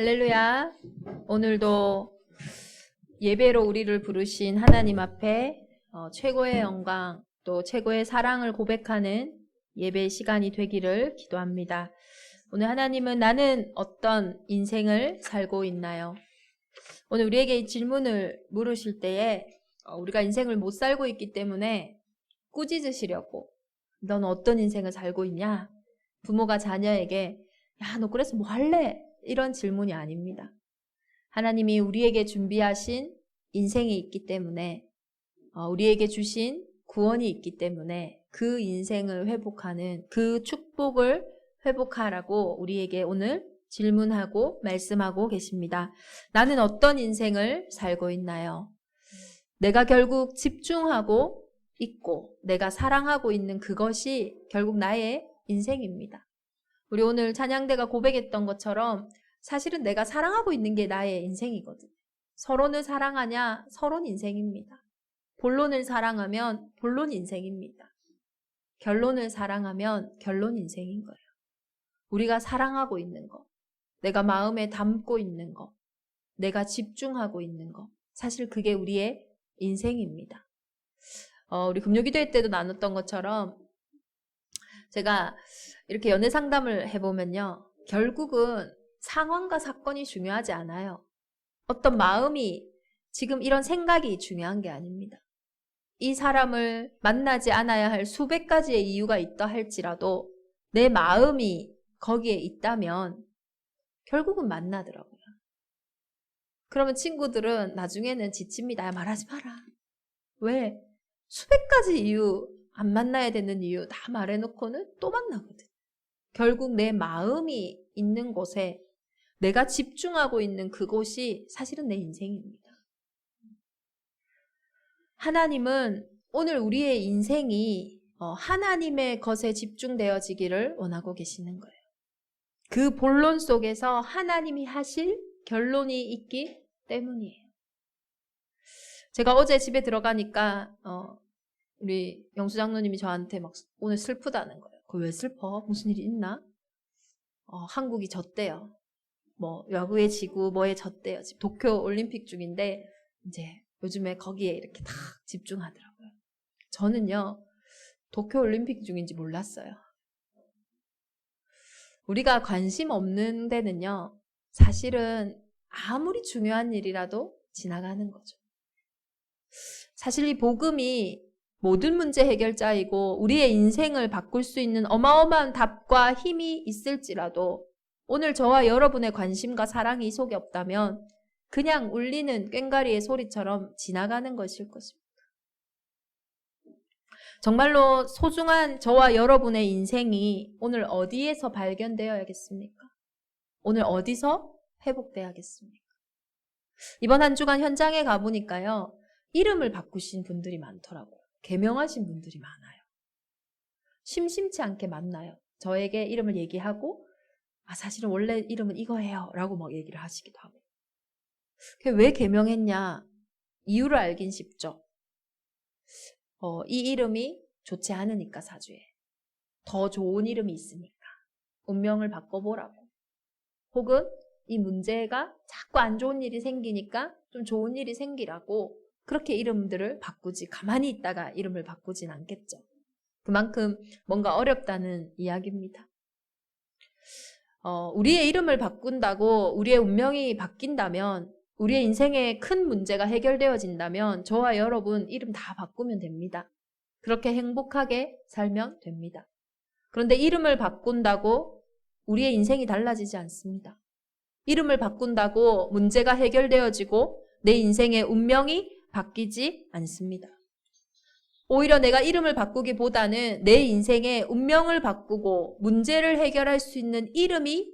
할렐루야. 오늘도 예배로 우리를 부르신 하나님 앞에 최고의 영광 또 최고의 사랑을 고백하는 예배 시간이 되기를 기도합니다. 오늘 하나님은 나는 어떤 인생을 살고 있나요? 오늘 우리에게 이 질문을 물으실 때에 우리가 인생을 못 살고 있기 때문에 꾸짖으시려고 넌 어떤 인생을 살고 있냐? 부모가 자녀에게 야, 너 그래서 뭐 할래? 이런 질문이 아닙니다. 하나님이 우리에게 준비하신 인생이 있기 때문에 우리에게 주신 구원이 있기 때문에 그 인생을 회복하는 그 축복을 회복하라고 우리에게 오늘 질문하고 말씀하고 계십니다. 나는 어떤 인생을 살고 있나요? 내가 결국 집중하고 있고 내가 사랑하고 있는 그것이 결국 나의 인생입니다. 우리 오늘 찬양대가 고백했던 것처럼 사실은 내가 사랑하고 있는 게 나의 인생이거든요. 서로를 사랑하냐? 서론 인생입니다. 본론을 사랑하면 본론 인생입니다. 결론을 사랑하면 결론 인생인 거예요. 우리가 사랑하고 있는 거, 내가 마음에 담고 있는 거, 내가 집중하고 있는 거, 사실 그게 우리의 인생입니다. 우리 금요기도회 때도 나눴던 것처럼 제가 이렇게 연애 상담을 해보면요. 결국은 상황과 사건이 중요하지 않아요. 어떤 마음이 지금 이런 생각이 중요한 게 아닙니다. 이 사람을 만나지 않아야 할 수백 가지의 이유가 있다 할지라도 내 마음이 거기에 있다면 결국은 만나더라고요. 그러면 친구들은 나중에는 지칩니다. 야, 말하지 마라. 왜? 수백 가지 이유, 안 만나야 되는 이유 다 말해놓고는 또 만나거든. 결국 내 마음이 있는 곳에 내가 집중하고 있는 그곳이 사실은 내 인생입니다. 하나님은 오늘 우리의 인생이 하나님의 것에 집중되어지기를 원하고 계시는 거예요. 그 본론 속에서 하나님이 하실 결론이 있기 때문이에요. 제가 어제 집에 들어가니까 우리 영수 장로님이 저한테 막 오늘 슬프다는 거예요. 왜 슬퍼? 무슨 일이 있나? 한국이 졌대요. 뭐 야구에 지고 뭐에 졌대요. 지금 도쿄 올림픽 중인데 이제 요즘에 거기에 이렇게 다 집중하더라고요. 저는요 도쿄 올림픽 중인지 몰랐어요. 우리가 관심 없는 데는요 사실은 아무리 중요한 일이라도 지나가는 거죠. 사실 이 복음이 모든 문제 해결자이고 우리의 인생을 바꿀 수 있는 어마어마한 답과 힘이 있을지라도 오늘 저와 여러분의 관심과 사랑이 이 속에 없다면 그냥 울리는 꽹과리의 소리처럼 지나가는 것일 것입니다. 정말로 소중한 저와 여러분의 인생이 오늘 어디에서 발견되어야겠습니까? 오늘 어디서 회복돼야겠습니까? 이번 한 주간 현장에 가보니까요. 이름을 바꾸신 분들이 많더라고요. 개명하신 분들이 많아요. 심심치 않게 만나요. 저에게 이름을 얘기하고 사실은 원래 이름은 이거예요 라고 막 얘기를 하시기도 하고. 왜 개명했냐? 이유를 알긴 쉽죠. 이 이름이 좋지 않으니까 사주에. 더 좋은 이름이 있으니까. 운명을 바꿔보라고. 혹은 이 문제가 자꾸 안 좋은 일이 생기니까 좀 좋은 일이 생기라고 그렇게 이름들을 바꾸지 가만히 있다가 이름을 바꾸진 않겠죠. 그만큼 뭔가 어렵다는 이야기입니다. 우리의 이름을 바꾼다고 우리의 운명이 바뀐다면 우리의 인생에 큰 문제가 해결되어진다면 저와 여러분 이름 다 바꾸면 됩니다. 그렇게 행복하게 살면 됩니다. 그런데 이름을 바꾼다고 우리의 인생이 달라지지 않습니다. 이름을 바꾼다고 문제가 해결되어지고 내 인생의 운명이 바뀌지 않습니다. 오히려 내가 이름을 바꾸기보다는 내 인생의 운명을 바꾸고 문제를 해결할 수 있는 이름이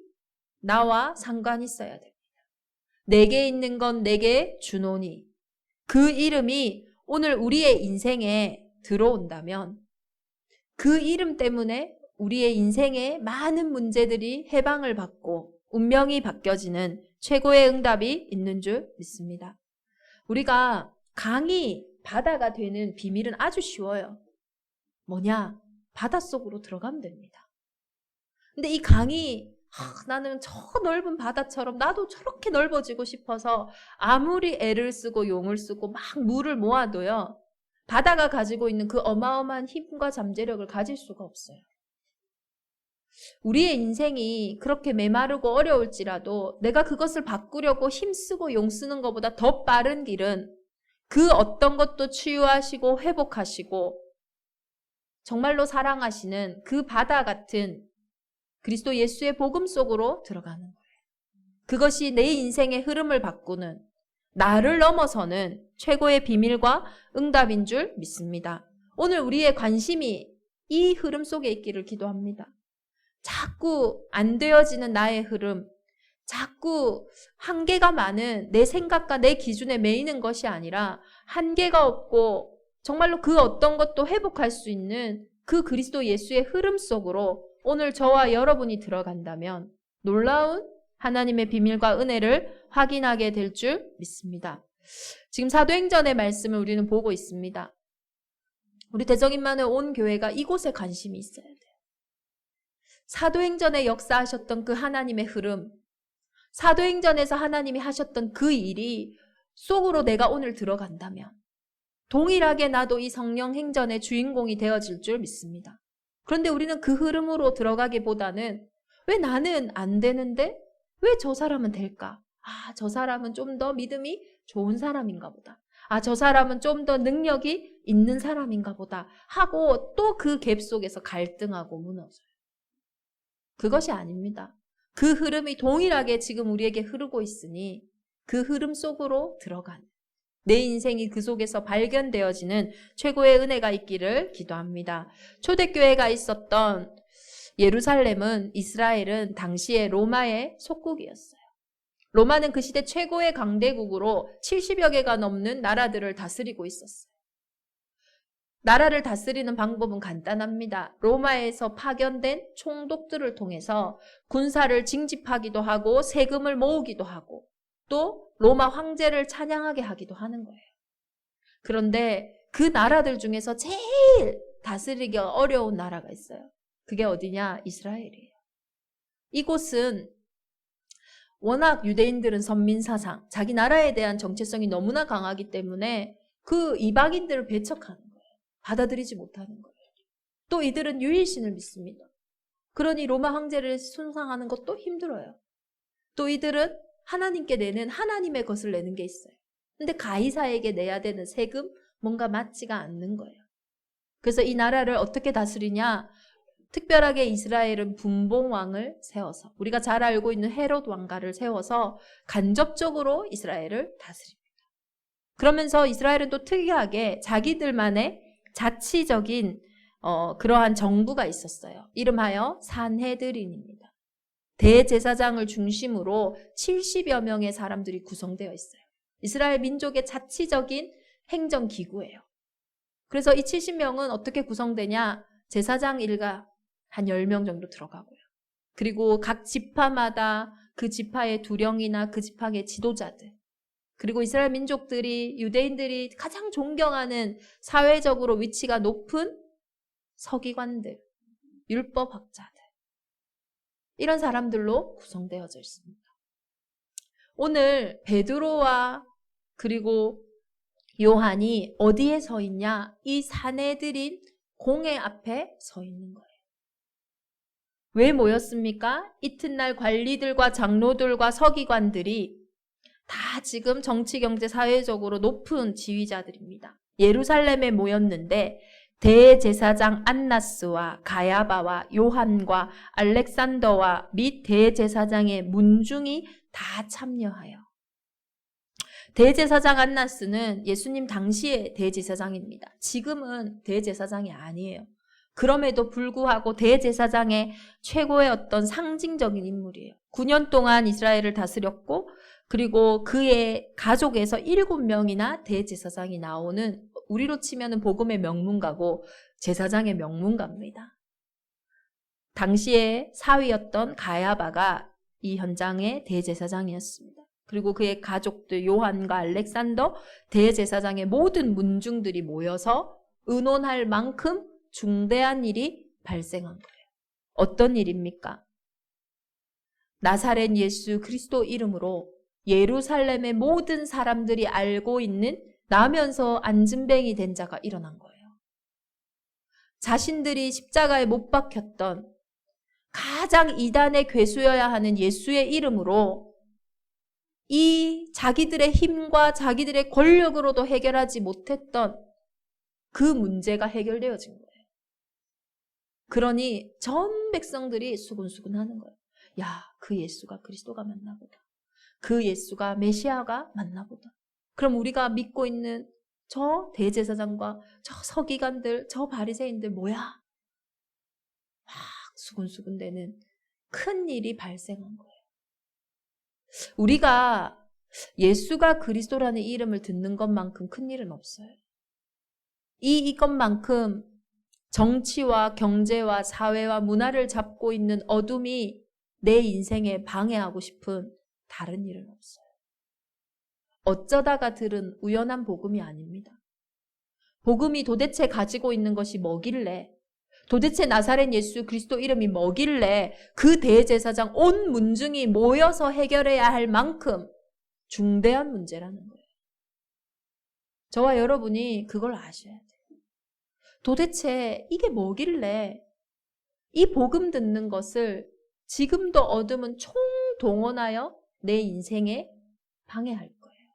나와 상관이 있어야 됩니다. 내게 있는 건 내게 주노니 그 이름이 오늘 우리의 인생에 들어온다면 그 이름 때문에 우리의 인생의 많은 문제들이 해방을 받고 운명이 바뀌어지는 최고의 응답이 있는 줄 믿습니다. 우리가 강이 바다가 되는 비밀은 아주 쉬워요. 뭐냐? 바닷속으로 들어가면 됩니다. 근데 이 강이 나는 저 넓은 바다처럼 나도 저렇게 넓어지고 싶어서 아무리 애를 쓰고 용을 쓰고 막 물을 모아도요, 바다가 가지고 있는 그 어마어마한 힘과 잠재력을 가질 수가 없어요. 우리의 인생이 그렇게 메마르고 어려울지라도 내가 그것을 바꾸려고 힘쓰고 용쓰는 것보다 더 빠른 길은 그 어떤 것도 치유하시고 회복하시고 정말로 사랑하시는 그 바다 같은 그리스도 예수의 복음 속으로 들어가는 거예요. 그것이 내 인생의 흐름을 바꾸는, 나를 넘어서는 최고의 비밀과 응답인 줄 믿습니다. 오늘 우리의 관심이 이 흐름 속에 있기를 기도합니다. 자꾸 안 되어지는 나의 흐름, 자꾸 한계가 많은 내 생각과 내 기준에 매이는 것이 아니라 한계가 없고 정말로 그 어떤 것도 회복할 수 있는 그 그리스도 예수의 흐름 속으로 오늘 저와 여러분이 들어간다면 놀라운 하나님의 비밀과 은혜를 확인하게 될 줄 믿습니다. 지금 사도행전의 말씀을 우리는 보고 있습니다. 우리 대적인만의 온 교회가 이곳에 관심이 있어야 돼요. 사도행전에 역사하셨던 그 하나님의 흐름, 사도행전에서 하나님이 하셨던 그 일이 속으로 내가 오늘 들어간다면 동일하게 나도 이 성령 행전의 주인공이 되어질 줄 믿습니다. 그런데 우리는 그 흐름으로 들어가기보다는 왜 나는 안 되는데 왜 저 사람은 될까? 저 사람은 좀 더 믿음이 좋은 사람인가 보다. 저 사람은 좀 더 능력이 있는 사람인가 보다 하고 또 그 갭 속에서 갈등하고 무너져요. 그것이 아닙니다. 그 흐름이 동일하게 지금 우리에게 흐르고 있으니 그 흐름 속으로 들어가는, 내 인생이 그 속에서 발견되어지는 최고의 은혜가 있기를 기도합니다. 초대교회가 있었던 예루살렘은, 이스라엘은 당시에 로마의 속국이었어요. 로마는 그 시대 최고의 강대국으로 70여 개가 넘는 나라들을 다스리고 있었어요. 나라를 다스리는 방법은 간단합니다. 로마에서 파견된 총독들을 통해서 군사를 징집하기도 하고 세금을 모으기도 하고 또 로마 황제를 찬양하게 하기도 하는 거예요. 그런데 그 나라들 중에서 제일 다스리기 어려운 나라가 있어요. 그게 어디냐? 이스라엘이에요. 이곳은 워낙 유대인들은 선민사상, 자기 나라에 대한 정체성이 너무나 강하기 때문에 그 이방인들을 배척하는 거예요. 받아들이지 못하는 거예요. 또 이들은 유일신을 믿습니다. 그러니 로마 황제를 숭상하는 것도 힘들어요. 또 이들은 하나님께 내는 하나님의 것을 내는 게 있어요. 근데 가이사에게 내야 되는 세금 뭔가 맞지가 않는 거예요. 그래서 이 나라를 어떻게 다스리냐? 특별하게 이스라엘은 분봉왕을 세워서, 우리가 잘 알고 있는 헤롯 왕가를 세워서 간접적으로 이스라엘을 다스립니다. 그러면서 이스라엘은 또 특이하게 자기들만의 자치적인 그러한 정부가 있었어요. 이름하여 산헤드린입니다. 대제사장을 중심으로 70여 명의 사람들이 구성되어 있어요. 이스라엘 민족의 자치적인 행정기구예요. 그래서 이 70명은 어떻게 구성되냐? 제사장 일가 한 10명 정도 들어가고요. 그리고 각 지파마다 그 지파의 두령이나 그 지파의 지도자들, 그리고 이스라엘 민족들이, 유대인들이 가장 존경하는 사회적으로 위치가 높은 서기관들, 율법학자들, 이런 사람들로 구성되어져 있습니다. 오늘 베드로와 그리고 요한이 어디에 서 있냐? 이 산헤드린 공회 앞에 서 있는 거예요. 왜 모였습니까? 이튿날 관리들과 장로들과 서기관들이 다 지금 정치, 경제, 사회적으로 높은 지휘자들입니다. 예루살렘에 모였는데 대제사장 안나스와 가야바와 요한과 알렉산더와 및 대제사장의 문중이 다 참여하여, 대제사장 안나스는 예수님 당시의 대제사장입니다. 지금은 대제사장이 아니에요. 그럼에도 불구하고 대제사장의 최고의 어떤 상징적인 인물이에요. 9년 동안 이스라엘을 다스렸고, 그리고 그의 가족에서 7명이나 대제사장이 나오는, 우리로 치면은 복음의 명문가고 제사장의 명문가입니다. 당시에 사위였던 가야바가 이 현장의 대제사장이었습니다. 그리고 그의 가족들 요한과 알렉산더 대제사장의 모든 문중들이 모여서 의논할 만큼 중대한 일이 발생한 거예요. 어떤 일입니까? 나사렛 예수 그리스도 이름으로 예루살렘의 모든 사람들이 알고 있는 나면서 안진뱅이 된 자가 일어난 거예요. 자신들이 십자가에 못 박혔던 가장 이단의 괴수여야 하는 예수의 이름으로 이 자기들의 힘과 자기들의 권력으로도 해결하지 못했던 그 문제가 해결되어진 거예요. 그러니 전 백성들이 수군수군 하는 거예요. 야, 그 예수가 그리스도가 맞나 보다. 그 예수가 메시아가 맞나 보다. 그럼 우리가 믿고 있는 저 대제사장과 저 서기관들, 저 바리새인들 뭐야? 막 수군수군대는 큰 일이 발생한 거예요. 우리가 예수가 그리스도라는 이름을 듣는 것만큼 큰 일은 없어요. 이것만큼 정치와 경제와 사회와 문화를 잡고 있는 어둠이 내 인생에 방해하고 싶은 다른 일은 없어요. 어쩌다가 들은 우연한 복음이 아닙니다. 복음이 도대체 가지고 있는 것이 뭐길래, 도대체 나사렛 예수 그리스도 이름이 뭐길래 그 대제사장 온 문중이 모여서 해결해야 할 만큼 중대한 문제라는 거예요. 저와 여러분이 그걸 아셔야 돼요. 도대체 이게 뭐길래 이 복음 듣는 것을 지금도 어둠은 총동원하여 내 인생에 방해할 거예요.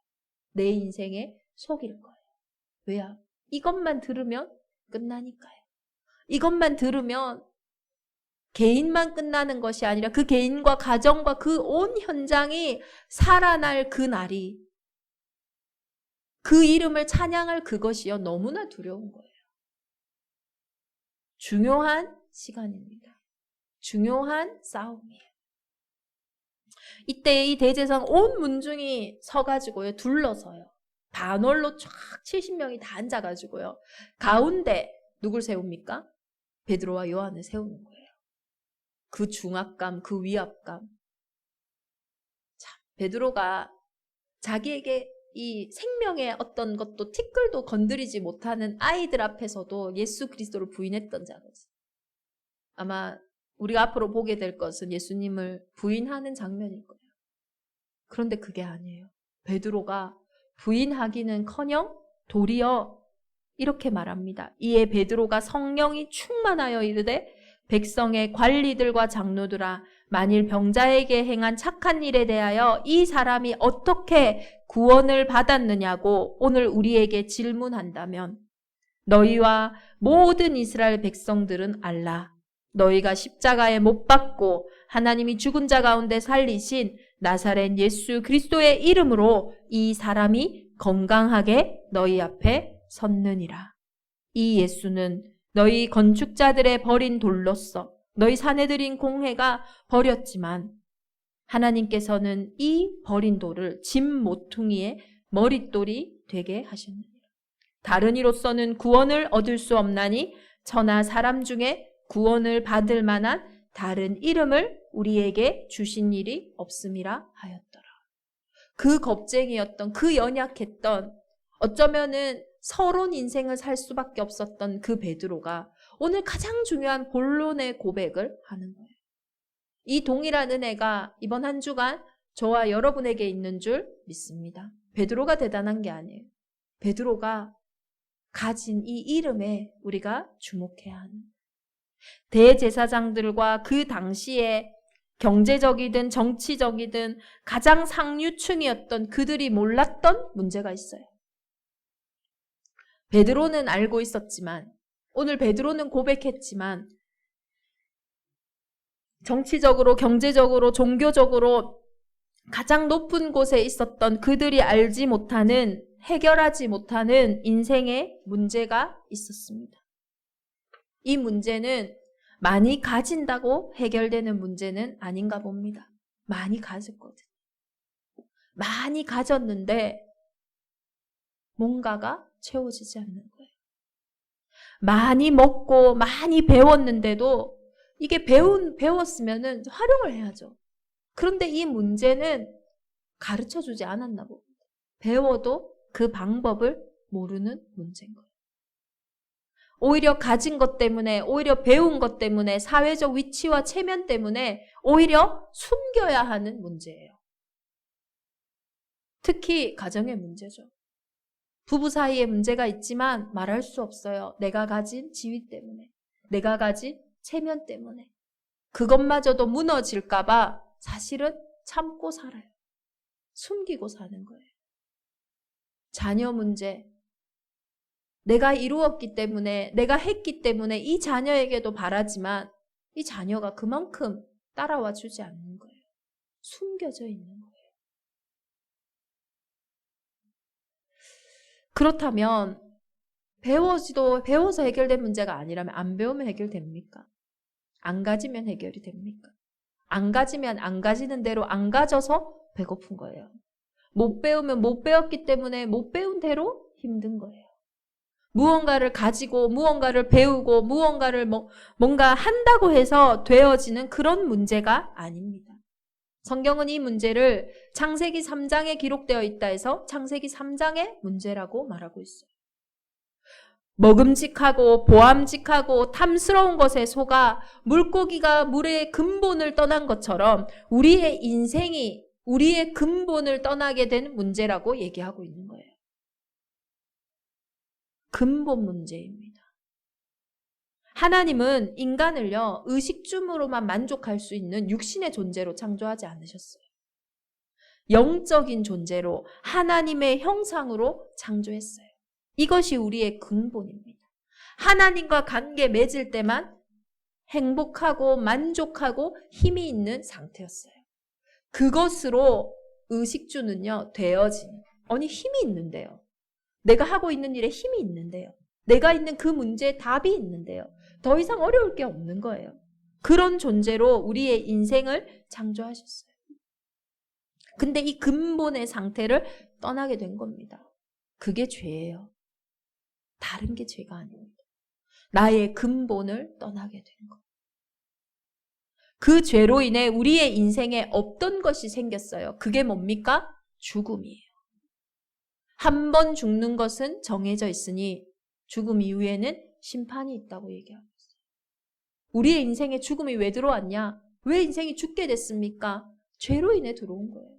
내 인생에 속일 거예요. 왜요? 이것만 들으면 끝나니까요. 이것만 들으면 개인만 끝나는 것이 아니라 그 개인과 가정과 그 온 현장이 살아날 그 날이, 그 이름을 찬양할 그것이요 너무나 두려운 거예요. 중요한 시간입니다. 중요한 싸움이에요. 이때 이 대제사장 온 문중이 서가지고요, 둘러서요. 반월로 쫙 70명이 다 앉아가지고요. 가운데 누굴 세웁니까? 베드로와 요한을 세우는 거예요. 그 중압감, 그 위압감. 참, 베드로가 자기에게 이 생명의 어떤 것도 티끌도 건드리지 못하는 아이들 앞에서도 예수 그리스도를 부인했던 자거지. 아마 우리가 앞으로 보게 될 것은 예수님을 부인하는 장면일 거예요. 그런데 그게 아니에요. 베드로가 부인하기는커녕 도리어 이렇게 말합니다. 이에 베드로가 성령이 충만하여 이르되 백성의 관리들과 장로들아, 만일 병자에게 행한 착한 일에 대하여 이 사람이 어떻게 구원을 받았느냐고 오늘 우리에게 질문한다면 너희와 모든 이스라엘 백성들은 알라. 너희가 십자가에 못 박고 하나님이 죽은 자 가운데 살리신 나사렛 예수 그리스도의 이름으로 이 사람이 건강하게 너희 앞에 섰느니라. 이 예수는 너희 건축자들의 버린 돌로서 너희 사내들인 공회가 버렸지만 하나님께서는 이 버린 돌을 짐 모퉁이의 머릿돌이 되게 하셨느니라. 다른 이로서는 구원을 얻을 수 없나니 저나 사람 중에 구원을 받을 만한 다른 이름을 우리에게 주신 일이 없음이라 하였더라. 그 겁쟁이였던, 그 연약했던, 어쩌면은 서론 인생을 살 수밖에 없었던 그 베드로가 오늘 가장 중요한 본론의 고백을 하는 거예요. 이 동일한 은혜가 이번 한 주간 저와 여러분에게 있는 줄 믿습니다. 베드로가 대단한 게 아니에요. 베드로가 가진 이 이름에 우리가 주목해야 하는, 대제사장들과 그 당시에 경제적이든 정치적이든 가장 상류층이었던 그들이 몰랐던 문제가 있어요. 베드로는 알고 있었지만, 오늘 베드로는 고백했지만 정치적으로, 경제적으로, 종교적으로 가장 높은 곳에 있었던 그들이 알지 못하는, 해결하지 못하는 인생의 문제가 있었습니다. 이 문제는 많이 가진다고 해결되는 문제는 아닌가 봅니다. 많이 가졌거든요. 많이 가졌는데 뭔가가 채워지지 않는 거예요. 많이 먹고 많이 배웠는데도 이게 배웠으면은 활용을 해야죠. 그런데 이 문제는 가르쳐주지 않았나 봅니다. 배워도 그 방법을 모르는 문제인 거예요. 오히려 가진 것 때문에, 오히려 배운 것 때문에, 사회적 위치와 체면 때문에 오히려 숨겨야 하는 문제예요. 특히 가정의 문제죠. 부부 사이에 문제가 있지만 말할 수 없어요. 내가 가진 지위 때문에, 내가 가진 체면 때문에. 그것마저도 무너질까봐 사실은 참고 살아요. 숨기고 사는 거예요. 자녀 문제. 내가 이루었기 때문에, 내가 했기 때문에 이 자녀에게도 바라지만 이 자녀가 그만큼 따라와 주지 않는 거예요. 숨겨져 있는 거예요. 그렇다면 배워서 해결된 문제가 아니라면 안 배우면 해결됩니까? 안 가지면 해결이 됩니까? 안 가지면 안 가지는 대로 안 가져서 배고픈 거예요. 못 배우면 못 배웠기 때문에 못 배운 대로 힘든 거예요. 무언가를 가지고 무언가를 배우고 무언가를 뭔가 한다고 해서 되어지는 그런 문제가 아닙니다. 성경은 이 문제를 창세기 3장에 기록되어 있다 해서 창세기 3장의 문제라고 말하고 있어요. 먹음직하고 보암직하고 탐스러운 것에 속아 물고기가 물의 근본을 떠난 것처럼 우리의 인생이 우리의 근본을 떠나게 된 문제라고 얘기하고 있는 거예요. 근본 문제입니다. 하나님은 인간을요, 의식주로만 만족할 수 있는 육신의 존재로 창조하지 않으셨어요. 영적인 존재로 하나님의 형상으로 창조했어요. 이것이 우리의 근본입니다. 하나님과 관계 맺을 때만 행복하고 만족하고 힘이 있는 상태였어요. 그것으로 의식주는요, 되어진, 아니 힘이 있는데요. 내가 하고 있는 일에 힘이 있는데요. 내가 있는 그 문제에 답이 있는데요. 더 이상 어려울 게 없는 거예요. 그런 존재로 우리의 인생을 창조하셨어요. 근데 이 근본의 상태를 떠나게 된 겁니다. 그게 죄예요. 다른 게 죄가 아닙니다. 나의 근본을 떠나게 된 것. 그 죄로 인해 우리의 인생에 없던 것이 생겼어요. 그게 뭡니까? 죽음이에요. 한 번 죽는 것은 정해져 있으니 죽음 이후에는 심판이 있다고 얘기하고 있어요. 우리의 인생에 죽음이 왜 들어왔냐? 왜 인생이 죽게 됐습니까? 죄로 인해 들어온 거예요.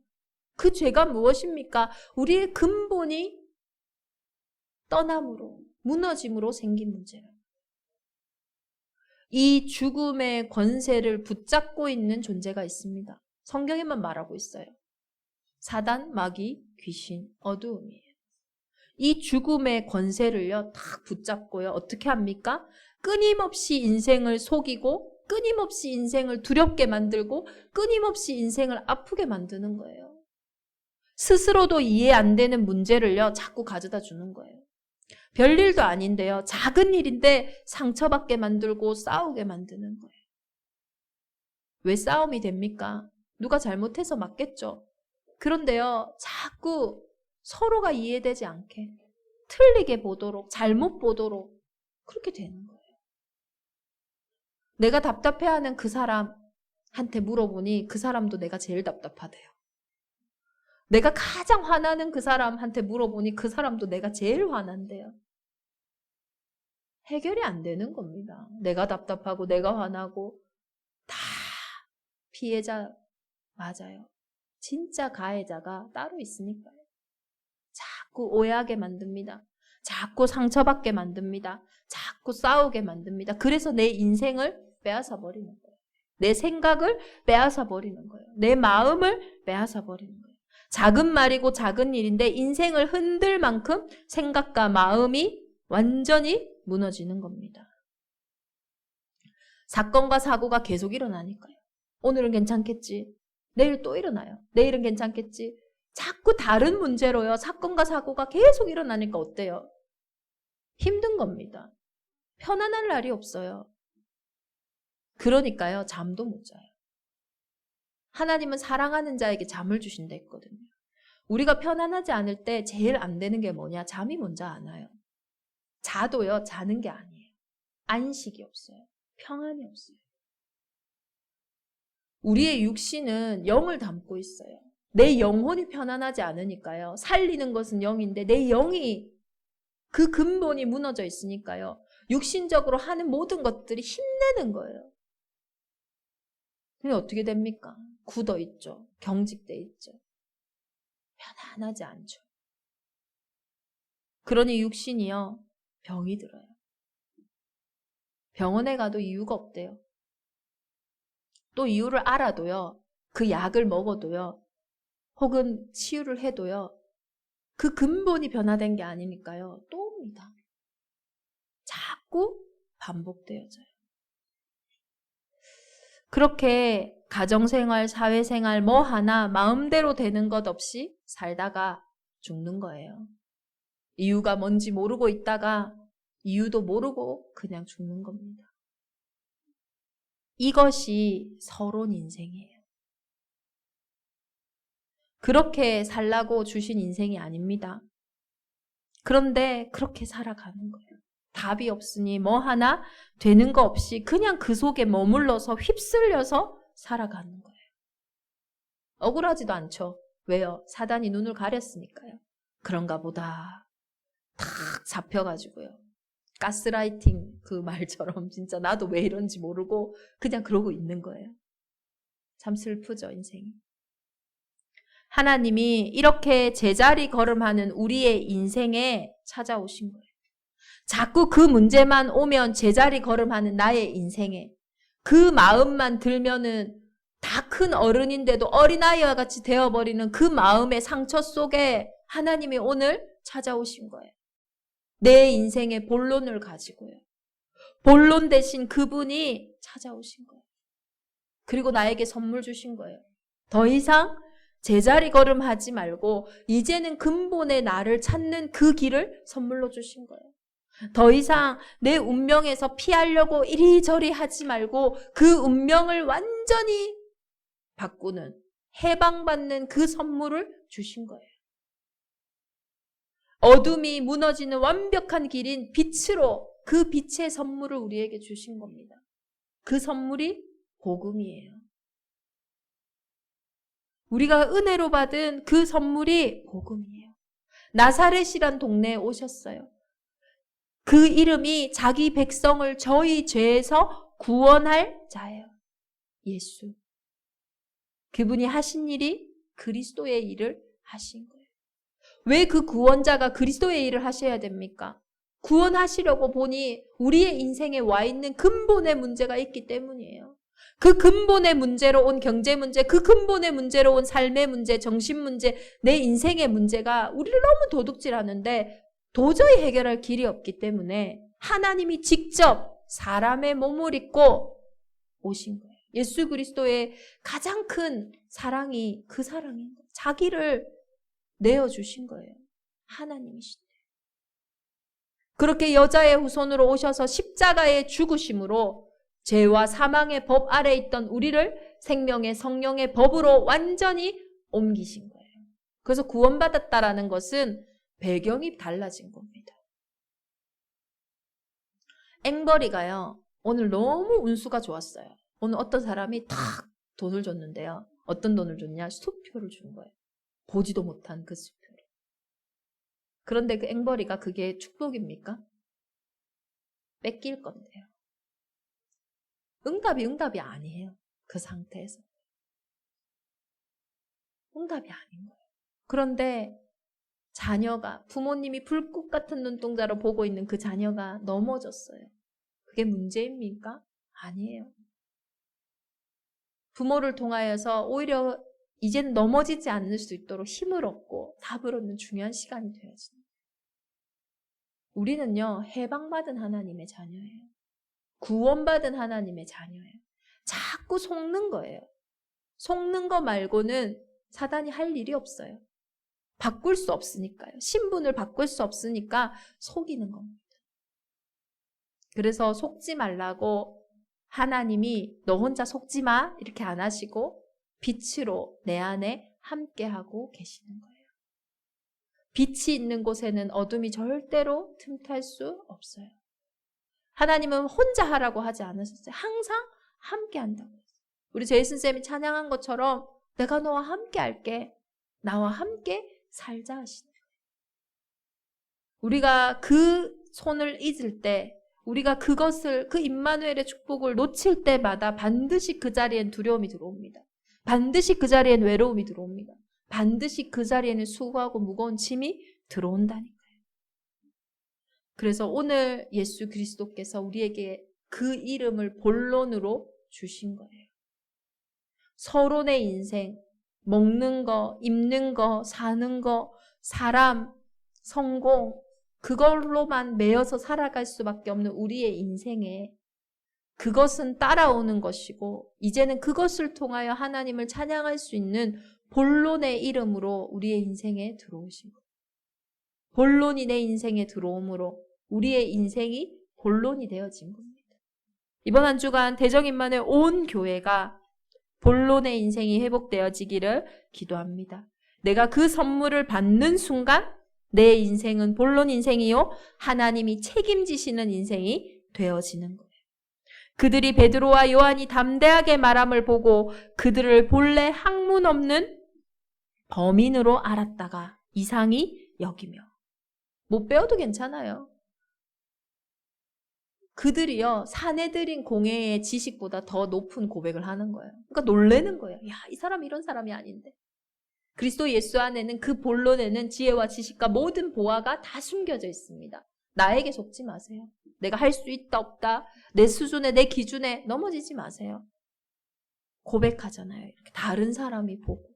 그 죄가 무엇입니까? 우리의 근본이 떠남으로, 무너짐으로 생긴 문제라. 이 죽음의 권세를 붙잡고 있는 존재가 있습니다. 성경에만 말하고 있어요. 사단, 마귀, 귀신, 어두움이에요. 이 죽음의 권세를요, 딱 붙잡고요. 어떻게 합니까? 끊임없이 인생을 속이고, 끊임없이 인생을 두렵게 만들고, 끊임없이 인생을 아프게 만드는 거예요. 스스로도 이해 안 되는 문제를요, 자꾸 가져다 주는 거예요. 별일도 아닌데요. 작은 일인데 상처받게 만들고 싸우게 만드는 거예요. 왜 싸움이 됩니까? 누가 잘못해서 맞겠죠. 그런데요, 자꾸 서로가 이해되지 않게 틀리게 보도록, 잘못 보도록 그렇게 되는 거예요. 내가 답답해하는 그 사람한테 물어보니 그 사람도 내가 제일 답답하대요. 내가 가장 화나는 그 사람한테 물어보니 그 사람도 내가 제일 화난대요. 해결이 안 되는 겁니다. 내가 답답하고 내가 화나고 다 피해자 맞아요. 진짜 가해자가 따로 있으니까요. 자꾸 오해하게 만듭니다. 자꾸 상처받게 만듭니다. 자꾸 싸우게 만듭니다. 그래서 내 인생을 빼앗아 버리는 거예요. 내 생각을 빼앗아 버리는 거예요. 내 마음을 빼앗아 버리는 거예요. 작은 말이고 작은 일인데 인생을 흔들 만큼 생각과 마음이 완전히 무너지는 겁니다. 사건과 사고가 계속 일어나니까요. 오늘은 괜찮겠지. 내일 또 일어나요. 내일은 괜찮겠지. 자꾸 다른 문제로요. 사건과 사고가 계속 일어나니까 어때요? 힘든 겁니다. 편안할 날이 없어요. 그러니까요. 잠도 못 자요. 하나님은 사랑하는 자에게 잠을 주신다 했거든요. 우리가 편안하지 않을 때 제일 안 되는 게 뭐냐? 잠이 먼저 안 와요. 자도요. 자는 게 아니에요. 안식이 없어요. 평안이 없어요. 우리의 육신은 영을 담고 있어요. 내 영혼이 편안하지 않으니까요. 살리는 것은 영인데 내 영이 그 근본이 무너져 있으니까요. 육신적으로 하는 모든 것들이 힘내는 거예요. 근데 어떻게 됩니까? 굳어 있죠. 경직돼 있죠. 편안하지 않죠. 그러니 육신이요, 병이 들어요. 병원에 가도 이유가 없대요. 또 이유를 알아도요, 그 약을 먹어도요, 혹은 치유를 해도요, 그 근본이 변화된 게 아니니까요, 또 옵니다. 자꾸 반복되어져요. 그렇게 가정생활, 사회생활 뭐 하나 마음대로 되는 것 없이 살다가 죽는 거예요. 이유가 뭔지 모르고 있다가 이유도 모르고 그냥 죽는 겁니다. 이것이 서론 인생이에요. 그렇게 살라고 주신 인생이 아닙니다. 그런데 그렇게 살아가는 거예요. 답이 없으니 뭐 하나 되는 거 없이 그냥 그 속에 머물러서 휩쓸려서 살아가는 거예요. 억울하지도 않죠. 왜요? 사단이 눈을 가렸으니까요. 그런가 보다. 탁 잡혀가지고요. 가스라이팅 그 말처럼 진짜 나도 왜 이런지 모르고 그냥 그러고 있는 거예요. 참 슬프죠, 인생이. 하나님이 이렇게 제자리 걸음하는 우리의 인생에 찾아오신 거예요. 자꾸 그 문제만 오면 제자리 걸음하는 나의 인생에 그 마음만 들면은 다 큰 어른인데도 어린아이와 같이 되어버리는 그 마음의 상처 속에 하나님이 오늘 찾아오신 거예요. 내 인생의 본론을 가지고요. 본론 대신 그분이 찾아오신 거예요. 그리고 나에게 선물 주신 거예요. 더 이상 제자리 걸음하지 말고 이제는 근본의 나를 찾는 그 길을 선물로 주신 거예요. 더 이상 내 운명에서 피하려고 이리저리 하지 말고 그 운명을 완전히 바꾸는, 해방받는 그 선물을 주신 거예요. 어둠이 무너지는 완벽한 길인 빛으로 그 빛의 선물을 우리에게 주신 겁니다. 그 선물이 복음이에요. 우리가 은혜로 받은 그 선물이 복음이에요. 나사렛이란 동네에 오셨어요. 그 이름이 자기 백성을 저희 죄에서 구원할 자예요. 예수. 그분이 하신 일이 그리스도의 일을 하신 거예요. 왜 그 구원자가 그리스도의 일을 하셔야 됩니까? 구원하시려고 보니 우리의 인생에 와 있는 근본의 문제가 있기 때문이에요. 그 근본의 문제로 온 경제 문제, 그 근본의 문제로 온 삶의 문제, 정신 문제, 내 인생의 문제가 우리를 너무 도둑질하는데 도저히 해결할 길이 없기 때문에 하나님이 직접 사람의 몸을 입고 오신 거예요. 예수 그리스도의 가장 큰 사랑이 그 사랑인 거예요. 자기를 내어주신 거예요. 하나님이신데. 그렇게 여자의 후손으로 오셔서 십자가의 죽으심으로 죄와 사망의 법 아래 있던 우리를 생명의 성령의 법으로 완전히 옮기신 거예요. 그래서 구원받았다라는 것은 배경이 달라진 겁니다. 앵벌이가요, 오늘 너무 운수가 좋았어요. 오늘 어떤 사람이 탁 돈을 줬는데요. 어떤 돈을 줬냐? 수표를 준 거예요. 보지도 못한 그 수표를. 그런데 그 앵벌이가 그게 축복입니까? 뺏길 건데요. 응답이 아니에요. 그 상태에서. 응답이 아닌 거예요. 그런데 자녀가, 부모님이 불꽃 같은 눈동자로 보고 있는 그 자녀가 넘어졌어요. 그게 문제입니까? 아니에요. 부모를 통하여서 오히려 이제는 넘어지지 않을 수 있도록 힘을 얻고 답을 얻는 중요한 시간이 되어집니다. 우리는요, 해방받은 하나님의 자녀예요. 구원받은 하나님의 자녀예요. 자꾸 속는 거예요. 속는 거 말고는 사단이 할 일이 없어요. 바꿀 수 없으니까요. 신분을 바꿀 수 없으니까 속이는 겁니다. 그래서 속지 말라고 하나님이 너 혼자 속지 마 이렇게 안 하시고 빛으로 내 안에 함께하고 계시는 거예요. 빛이 있는 곳에는 어둠이 절대로 틈탈 수 없어요. 하나님은 혼자 하라고 하지 않으셨어요. 항상 함께 한다고 했어요. 우리 제이슨 쌤이 찬양한 것처럼 내가 너와 함께 할게. 나와 함께 살자 하시는 거예요. 우리가 그 손을 잊을 때 우리가 그것을, 그 임마누엘의 축복을 놓칠 때마다 반드시 그 자리엔 두려움이 들어옵니다. 반드시 그 자리엔 외로움이 들어옵니다. 반드시 그 자리에는 수고하고 무거운 짐이 들어온다니까요. 그래서 오늘 예수 그리스도께서 우리에게 그 이름을 본론으로 주신 거예요. 서론의 인생, 먹는 거, 입는 거, 사는 거, 사람, 성공, 그걸로만 매여서 살아갈 수밖에 없는 우리의 인생에 그것은 따라오는 것이고, 이제는 그것을 통하여 하나님을 찬양할 수 있는 본론의 이름으로 우리의 인생에 들어오신 거예요. 본론이 내 인생에 들어옴으로 우리의 인생이 본론이 되어진 겁니다. 이번 한 주간 대정임만의 온 교회가 본론의 인생이 회복되어지기를 기도합니다. 내가 그 선물을 받는 순간 내 인생은 본론 인생이요, 하나님이 책임지시는 인생이 되어지는 거예요. 그들이 베드로와 요한이 담대하게 말함을 보고 그들을 본래 학문 없는 범인으로 알았다가 이상히 여기며. 못 배워도 괜찮아요. 그들이요, 사내들인 공회의 지식보다 더 높은 고백을 하는 거예요. 그러니까 놀라는 거예요. 야, 이 사람 이런 사람이 아닌데. 그리스도 예수 안에는, 그 본론에는 지혜와 지식과 모든 보화가 다 숨겨져 있습니다. 나에게 속지 마세요. 내가 할 수 있다 없다, 내 수준에 내 기준에 넘어지지 마세요. 고백하잖아요. 이렇게 다른 사람이 보고,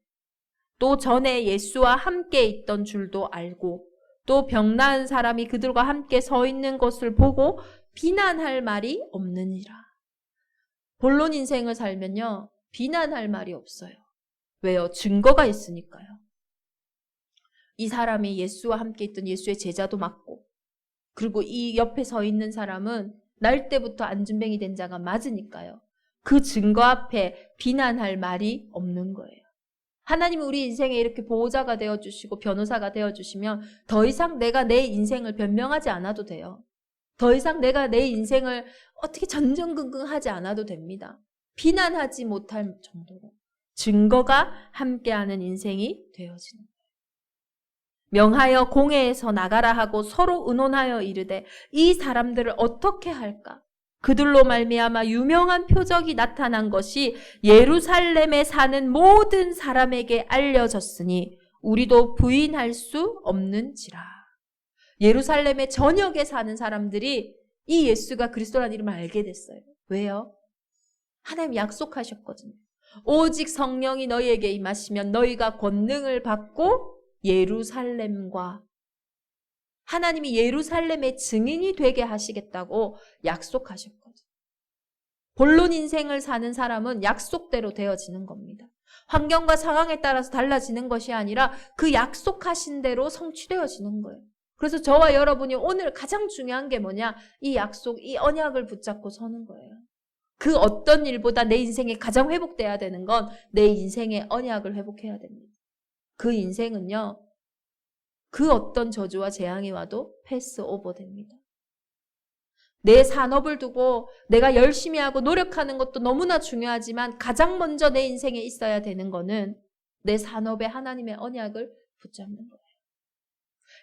또 전에 예수와 함께 있던 줄도 알고, 또 병나은 사람이 그들과 함께 서 있는 것을 보고 비난할 말이 없느니라. 본론 인생을 살면요, 비난할 말이 없어요. 왜요? 증거가 있으니까요. 이 사람이 예수와 함께 있던 예수의 제자도 맞고, 그리고 이 옆에 서 있는 사람은 날 때부터 안진뱅이 된 자가 맞으니까요. 그 증거 앞에 비난할 말이 없는 거예요. 하나님은 우리 인생에 이렇게 보호자가 되어주시고 변호사가 되어주시면 더 이상 내가 내 인생을 변명하지 않아도 돼요. 더 이상 내가 내 인생을 어떻게 전전긍긍하지 않아도 됩니다. 비난하지 못할 정도로 증거가 함께하는 인생이 되어지는 거예요. 명하여 공회에서 나가라 하고 서로 의논하여 이르되 이 사람들을 어떻게 할까? 그들로 말미암아 유명한 표적이 나타난 것이 예루살렘에 사는 모든 사람에게 알려졌으니 우리도 부인할 수 없는지라. 예루살렘의 전역에 사는 사람들이 이 예수가 그리스도라는 이름을 알게 됐어요. 왜요? 하나님 약속하셨거든요. 오직 성령이 너희에게 임하시면 너희가 권능을 받고 예루살렘과, 하나님이 예루살렘의 증인이 되게 하시겠다고 약속하셨거든요. 본론 인생을 사는 사람은 약속대로 되어지는 겁니다. 환경과 상황에 따라서 달라지는 것이 아니라 그 약속하신 대로 성취되어지는 거예요. 그래서 저와 여러분이 오늘 가장 중요한 게 뭐냐? 이 약속, 이 언약을 붙잡고 서는 거예요. 그 어떤 일보다 내 인생에 가장 회복돼야 되는 건 내 인생의 언약을 회복해야 됩니다. 그 인생은요, 그 어떤 저주와 재앙이 와도 패스 오버 됩니다. 내 산업을 두고 내가 열심히 하고 노력하는 것도 너무나 중요하지만 가장 먼저 내 인생에 있어야 되는 거는 내 산업에 하나님의 언약을 붙잡는 거예요.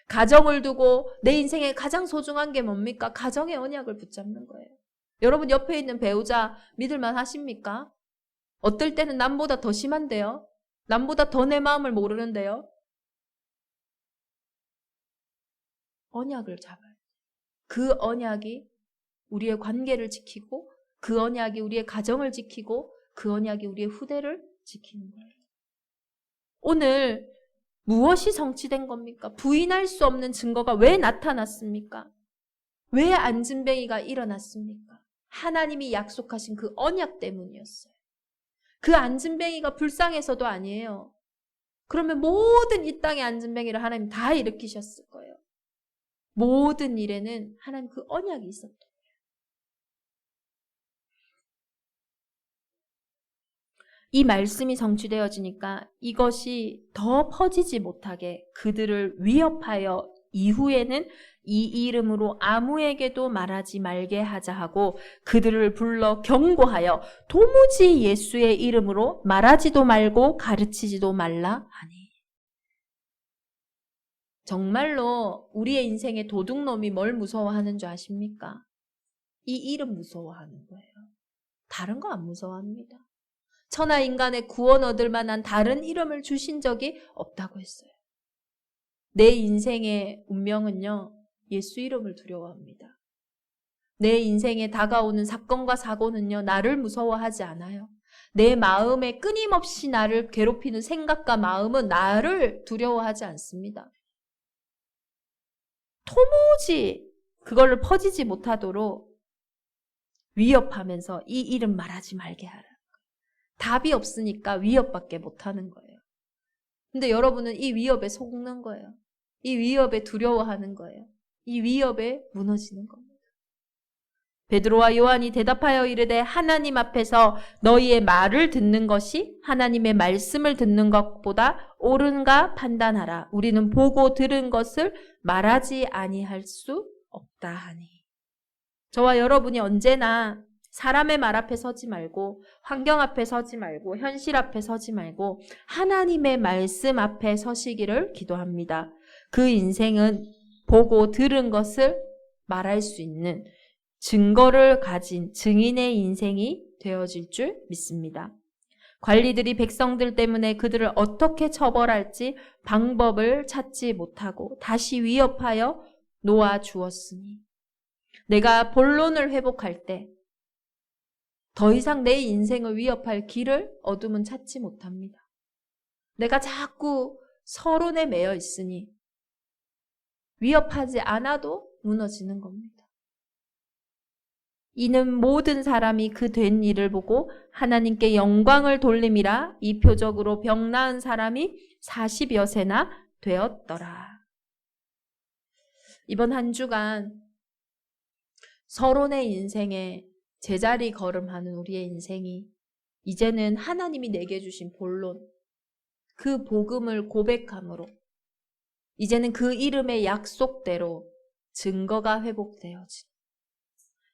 가정을 두고 내 인생에 가장 소중한 게 뭡니까? 가정의 언약을 붙잡는 거예요. 여러분 옆에 있는 배우자 믿을만 하십니까? 어떨 때는 남보다 더 심한데요? 남보다 더 내 마음을 모르는데요? 언약을 잡아요. 그 언약이 우리의 관계를 지키고, 그 언약이 우리의 가정을 지키고, 그 언약이 우리의 후대를 지키는 거예요. 오늘 무엇이 성취된 겁니까? 부인할 수 없는 증거가 왜 나타났습니까? 왜 안진뱅이가 일어났습니까? 하나님이 약속하신 그 언약 때문이었어요. 그 안진뱅이가 불쌍해서도 아니에요. 그러면 모든 이 땅의 안진뱅이를 하나님 다 일으키셨을 거예요. 모든 일에는 하나님 그 언약이 있었던 거예요. 이 말씀이 성취되어지니까 이것이 더 퍼지지 못하게 그들을 위협하여 이후에는 이 이름으로 아무에게도 말하지 말게 하자 하고 그들을 불러 경고하여 도무지 예수의 이름으로 말하지도 말고 가르치지도 말라 하니. 정말로 우리의 인생의 도둑놈이 뭘 무서워하는 줄 아십니까? 이 이름 무서워하는 거예요. 다른 거 안 무서워합니다. 천하 인간의 구원 얻을 만한 다른 이름을 주신 적이 없다고 했어요. 내 인생의 운명은요, 예수 이름을 두려워합니다. 내 인생에 다가오는 사건과 사고는요, 나를 무서워하지 않아요. 내 마음에 끊임없이 나를 괴롭히는 생각과 마음은 나를 두려워하지 않습니다. 도무지 그걸로 퍼지지 못하도록 위협하면서 이 이름 말하지 말게 하라. 답이 없으니까 위협밖에 못하는 거예요. 근데 여러분은 이 위협에 속는 거예요. 이 위협에 두려워하는 거예요. 이 위협에 무너지는 겁니다. 베드로와 요한이 대답하여 이르되 하나님 앞에서 너희의 말을 듣는 것이 하나님의 말씀을 듣는 것보다 옳은가 판단하라. 우리는 보고 들은 것을 말하지 아니할 수 없다 하니. 저와 여러분이 언제나 사람의 말 앞에 서지 말고 환경 앞에 서지 말고 현실 앞에 서지 말고 하나님의 말씀 앞에 서시기를 기도합니다. 그 인생은 보고 들은 것을 말할 수 있는 증거를 가진 증인의 인생이 되어질 줄 믿습니다. 관리들이 백성들 때문에 그들을 어떻게 처벌할지 방법을 찾지 못하고 다시 위협하여 놓아 주었으니 내가 본론을 회복할 때 더 이상 내 인생을 위협할 길을 어둠은 찾지 못합니다. 내가 자꾸 서론에 매여 있으니 위협하지 않아도 무너지는 겁니다. 이는 모든 사람이 그 된 일을 보고 하나님께 영광을 돌림이라. 이 표적으로 병 나은 사람이 40여 세나 되었더라. 이번 한 주간 서론의 인생에 제자리 걸음하는 우리의 인생이 이제는 하나님이 내게 주신 본론, 그 복음을 고백함으로 이제는 그 이름의 약속대로 증거가 회복되어진,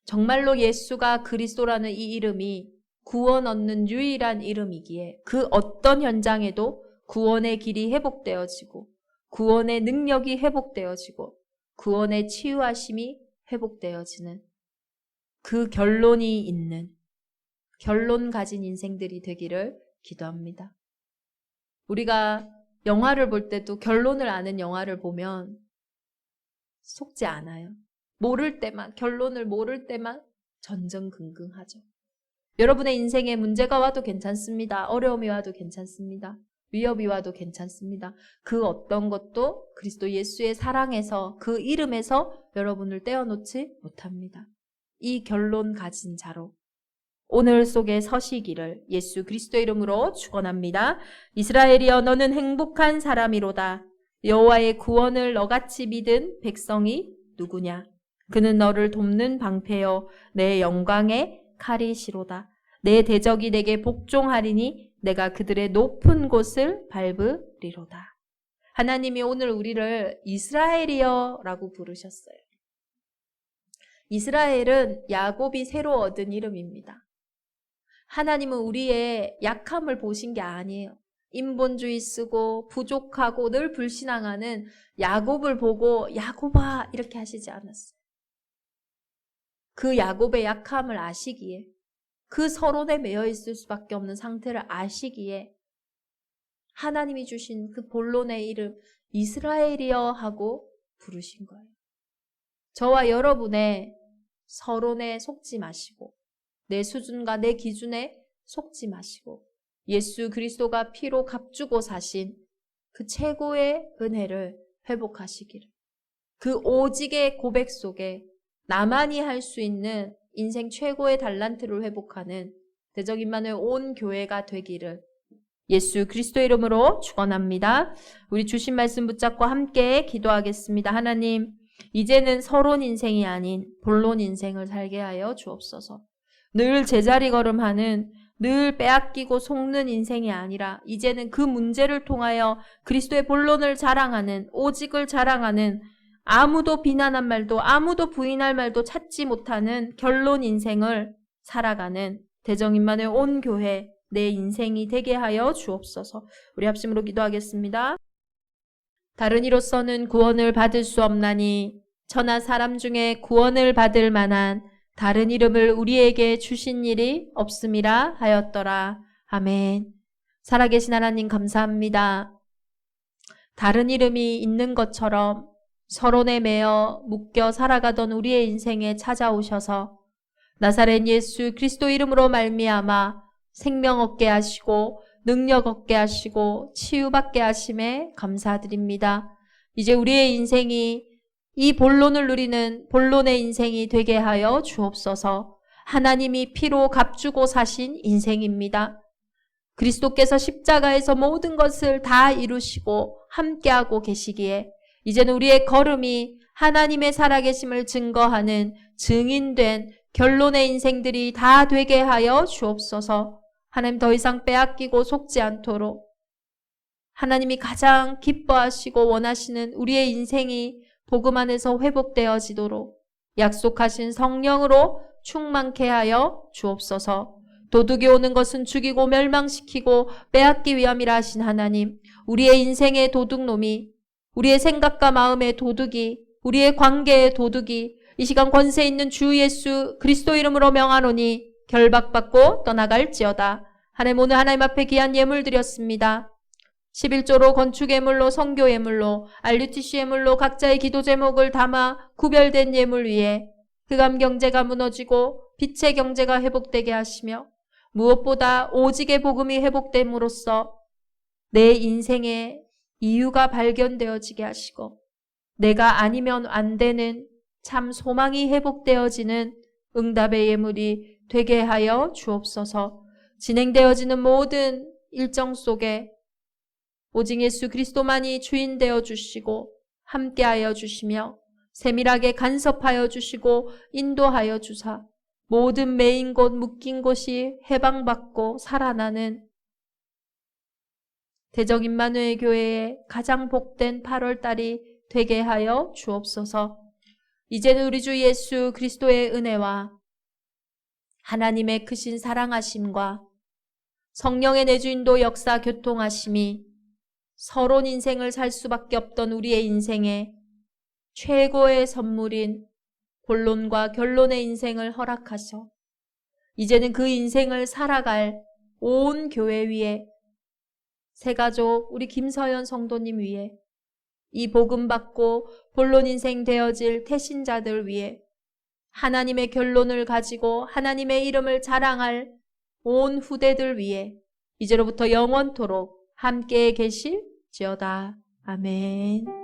정말로 예수가 그리스도라는 이 이름이 구원 얻는 유일한 이름이기에 그 어떤 현장에도 구원의 길이 회복되어지고 구원의 능력이 회복되어지고 구원의 치유하심이 회복되어지는 그 결론이 있는 결론 가진 인생들이 되기를 기도합니다. 우리가 영화를 볼 때도 결론을 아는 영화를 보면 속지 않아요. 모를 때만, 결론을 모를 때만 전전긍긍하죠. 여러분의 인생에 문제가 와도 괜찮습니다. 어려움이 와도 괜찮습니다. 위협이 와도 괜찮습니다. 그 어떤 것도 그리스도 예수의 사랑에서 그 이름에서 여러분을 떼어놓지 못합니다. 이 결론 가진 자로 오늘 속에 서시기를 예수 그리스도의 이름으로 축원합니다. 이스라엘이여 너는 행복한 사람이로다. 여호와의 구원을 너같이 믿은 백성이 누구냐? 그는 너를 돕는 방패여 내 영광의 칼이시로다. 내 대적이 내게 복종하리니 내가 그들의 높은 곳을 밟으리로다. 하나님이 오늘 우리를 이스라엘이여라고 부르셨어요. 이스라엘은 야곱이 새로 얻은 이름입니다. 하나님은 우리의 약함을 보신 게 아니에요. 인본주의 쓰고 부족하고 늘 불신앙하는 야곱을 보고 야곱아 이렇게 하시지 않았어요. 그 야곱의 약함을 아시기에, 그 서론에 매여 있을 수밖에 없는 상태를 아시기에 하나님이 주신 그 본론의 이름 이스라엘이여 하고 부르신 거예요. 저와 여러분의 서론에 속지 마시고 내 수준과 내 기준에 속지 마시고 예수 그리스도가 피로 값주고 사신 그 최고의 은혜를 회복하시기를, 그 오직의 고백 속에 나만이 할 수 있는 인생 최고의 달란트를 회복하는 대적임만의 온 교회가 되기를 예수 그리스도의 이름으로 축원합니다. 우리 주신 말씀 붙잡고 함께 기도하겠습니다. 하나님, 이제는 서론 인생이 아닌 본론 인생을 살게 하여 주옵소서. 늘 제자리 걸음하는, 늘 빼앗기고 속는 인생이 아니라 이제는 그 문제를 통하여 그리스도의 본론을 자랑하는, 오직을 자랑하는, 아무도 비난한 말도 아무도 부인할 말도 찾지 못하는 결론 인생을 살아가는 대정인만의 온 교회, 내 인생이 되게 하여 주옵소서. 우리 합심으로 기도하겠습니다. 다른 이로서는 구원을 받을 수 없나니 천하 사람 중에 구원을 받을 만한 다른 이름을 우리에게 주신 일이 없음이라 하였더라. 아멘. 살아계신 하나님 감사합니다. 다른 이름이 있는 것처럼 서론에 매여 묶여 살아가던 우리의 인생에 찾아오셔서 나사렛 예수 그리스도 이름으로 말미암아 생명 얻게 하시고 능력 얻게 하시고 치유받게 하심에 감사드립니다. 이제 우리의 인생이 이 본론을 누리는 본론의 인생이 되게 하여 주옵소서. 하나님이 피로 값주고 사신 인생입니다. 그리스도께서 십자가에서 모든 것을 다 이루시고 함께하고 계시기에 이제는 우리의 걸음이 하나님의 살아계심을 증거하는 증인된 결론의 인생들이 다 되게 하여 주옵소서. 하나님 더 이상 빼앗기고 속지 않도록 하나님이 가장 기뻐하시고 원하시는 우리의 인생이 복음 안에서 회복되어지도록 약속하신 성령으로 충만케 하여 주옵소서. 도둑이 오는 것은 죽이고 멸망시키고 빼앗기 위함이라 하신 하나님, 우리의 인생의 도둑놈이, 우리의 생각과 마음의 도둑이, 우리의 관계의 도둑이 이 시간 권세 있는 주 예수 그리스도 이름으로 명하노니 결박받고 떠나갈지어다. 하나님, 오늘 하나님 앞에 귀한 예물 드렸습니다. 11조로 건축 예물로 선교 예물로 RUTC 예물로 각자의 기도 제목을 담아 구별된 예물 위에 흑암 경제가 무너지고 빛의 경제가 회복되게 하시며 무엇보다 오직의 복음이 회복됨으로써 내 인생의 이유가 발견되어지게 하시고 내가 아니면 안 되는 참 소망이 회복되어지는 응답의 예물이 되게 하여 주옵소서. 진행되어지는 모든 일정 속에 오직 예수 그리스도만이 주인 되어 주시고 함께하여 주시며 세밀하게 간섭하여 주시고 인도하여 주사 모든 매인 곳 묶인 곳이 해방받고 살아나는 대적 임마누엘 교회의 가장 복된 8월달이 되게 하여 주옵소서. 이제는 우리 주 예수 그리스도의 은혜와 하나님의 크신 사랑하심과 성령의 내주인도 역사 교통하심이 서론 인생을 살 수밖에 없던 우리의 인생에 최고의 선물인 본론과 결론의 인생을 허락하셔 이제는 그 인생을 살아갈 온 교회 위에 새가족 우리 김서연 성도님 위에 이 복음 받고 본론 인생 되어질 태신자들 위에 하나님의 결론을 가지고 하나님의 이름을 자랑할 온 후대들 위에 이제로부터 영원토록 함께 계실지어다. 아멘.